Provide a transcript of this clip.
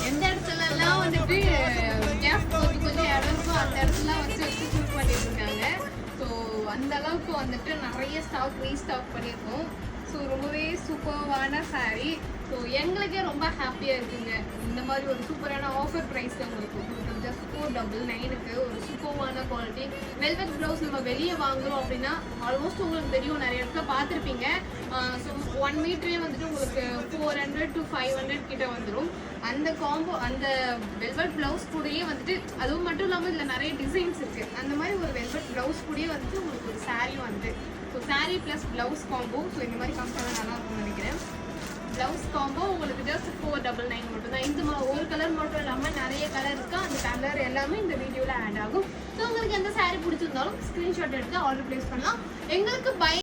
எந்த இடத்துல எல்லாம் வந்துட்டு கேப் கொஞ்சம் இடம் இருக்கும் அந்த இடத்துல வச்சு ஷூட் பண்ணிட்டு இருக்காங்க. ஸோ அந்த அளவுக்கு வந்துட்டு நிறைய ஸ்டாக் ரீஸ்டாக் பண்ணியிருக்கோம். ஸோ ரொம்பவே சூப்பர்வான சாரீ. ஸோ எங்களுக்கே ரொம்ப ஹாப்பியாக இருக்குங்க. இந்த மாதிரி ஒரு சூப்பரான ஆஃபர் ப்ரைஸில் உங்களுக்கு ஜஸ்ட் 499க்கு ஒரு சூப்பர்வான குவாலிட்டி வெல்வெட் ப்ளவுஸ் நம்ம வெளியே வாங்குறோம் அப்படின்னா ஆல்மோஸ்ட் உங்களுக்கு தெரியும், நிறைய இடத்துல பார்த்துருப்பீங்க. ஸோ 1 மீட்டரே வந்துட்டு உங்களுக்கு 400 to 500 கிட்ட வந்துடும். அந்த காம்போ அந்த வெல்வெட் ப்ளவுஸ் கூடயே வந்துட்டு அதுவும் மட்டும் இல்லாமல் இதில் நிறைய டிசைன்ஸ் இருக்குது. அந்த மாதிரி ஒரு வெல்வெட் ப்ளவுஸ் கூடயே வந்துட்டு உங்களுக்கு ஒரு சாரீ வந்து so sari plus blouse combo. So இந்த மாதிரி காம்போ நல்லா இருக்கும்னு நினைக்கிறேன். ப்ளவுஸ் காம்போ உங்களுக்கு ஜஸ்ட் 499 மட்டும் தான். இந்த ஒரு கலர் மட்டும் இல்லாமல் நிறைய கலர் இருக்கா. அந்த கலர் எல்லாமே இந்த வீடியோவில் ஆட் ஆகும். ஸோ உங்களுக்கு எந்த சாரீ பிடிச்சிருந்தாலும் ஸ்க்ரீன்ஷாட் எடுத்து ஆர்டர் ப்ளேஸ் பண்ணலாம். எங்களுக்கு